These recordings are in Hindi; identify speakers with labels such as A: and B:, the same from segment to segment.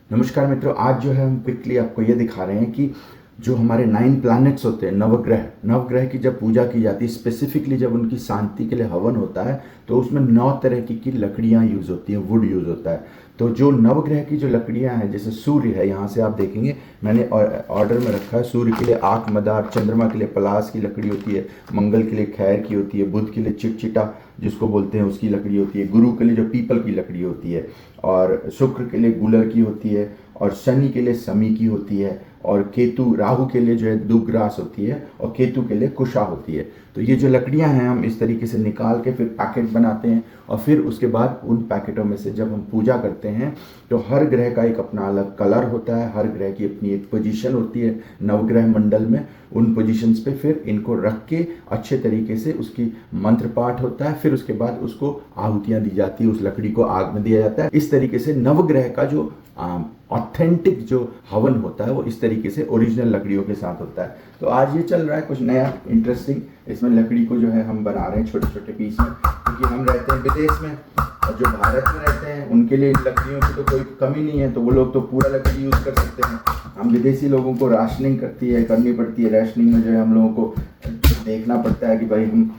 A: नमस्कार मित्रों, आज जो है हम क्विकली आपको ये दिखा रहे हैं कि जो हमारे 9 प्लैनेट्स होते हैं, नवग्रह की जब पूजा की जाती है, स्पेसिफिकली जब उनकी शांति के लिए हवन होता है तो उसमें 9 तरह की लकड़ियाँ यूज़ होती हैं, वुड यूज़ होता है। तो जो नवग्रह की जो लकड़ियाँ हैं, जैसे सूर्य है, यहाँ से आप देखेंगे मैंने ऑर्डर में रखा है। सूर्य के लिए आक मदार, चंद्रमा के लिए पलास की लकड़ी होती है, मंगल के लिए खैर की होती है, बुध के लिए चिटचिटा जिसको बोलते हैं उसकी लकड़ी होती है, गुरु के लिए जो पीपल की लकड़ी होती है, और शुक्र के लिए गुलर की होती है, और शनि के लिए समी की होती है, और केतु राहु के लिए जो है दुग्रास होती है, और केतु के लिए कुशा होती है। तो ये जो लकड़ियां हैं हम इस तरीके से निकाल के फिर पैकेट बनाते हैं, और फिर उसके बाद उन पैकेटों में से जब हम पूजा करते हैं तो हर ग्रह का एक अपना अलग कलर होता है, हर ग्रह की अपनी एक पोजीशन होती है नवग्रह मंडल में। उन पोजीशंस पे फिर इनको रख के अच्छे तरीके से उसकी मंत्र पाठ होता है, फिर उसके बाद उसको आहुतियाँ दी जाती है, उस लकड़ी को आग में दिया जाता है। इस तरीके से नवग्रह का जो ऑथेंटिक जो हवन होता है वो इस तरीके से ओरिजिनल लकड़ियों के साथ होता है। तो आज ये चल रहा है कुछ नया इंटरेस्टिंग। इसमें लकड़ी को जो है हम बना रहे हैं छोटे छोटे पीस में, क्योंकि हम रहते हैं विदेश में और जो भारत में रहते हैं उनके लिए लकड़ियों की तो कोई कमी नहीं है, तो वो लोग तो पूरा लकड़ी यूज़ कर सकते हैं। हम विदेशी लोगों को राशनिंग करनी पड़ती है। राशनिंग में जो है हम लोगों को देखना पड़ता है कि भाई हम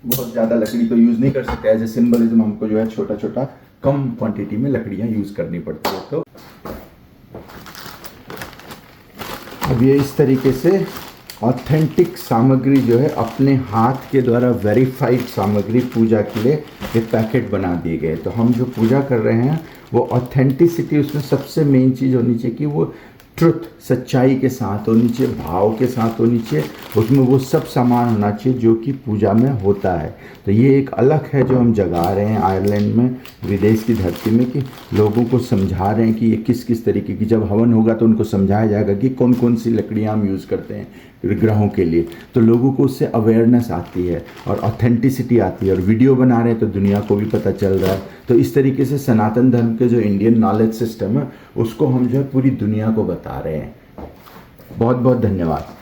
A: बहुत ज़्यादा लकड़ी तो यूज़ नहीं कर सकते। एज ए सिंबलिज्म हमको जो है छोटा छोटा कम क्वांटिटी में लकड़ियाँ यूज़ करनी पड़ती है। तो अब ये इस तरीके से ऑथेंटिक सामग्री जो है अपने हाथ के द्वारा वेरीफाइड सामग्री पूजा के लिए ये पैकेट बना दिए गए। तो हम जो पूजा कर रहे हैं वो ऑथेंटिसिटी, उसमें सबसे मेन चीज़ होनी चाहिए कि वो ट्रुथ, सच्चाई के साथ होनी चाहिए, भाव के साथ होनी चाहिए, उसमें वो सब सामान होना चाहिए जो कि पूजा में होता है। तो ये एक अलग है जो हम जगा रहे हैं आयरलैंड में, विदेश की धरती में, कि लोगों को समझा रहे हैं कि ये किस किस तरीके की, जब हवन होगा तो उनको समझाया जाएगा कि कौन कौन सी लकड़ियाँ हम यूज़ करते हैं ग्रहों के लिए। तो लोगों को उससे अवेयरनेस आती है और ऑथेंटिसिटी आती है, और वीडियो बना रहे हैं तो दुनिया को भी पता चल रहा है। तो इस तरीके से सनातन धर्म के जो इंडियन नॉलेज सिस्टम है उसको हम जो है पूरी दुनिया को बता रहे हैं। बहुत बहुत धन्यवाद।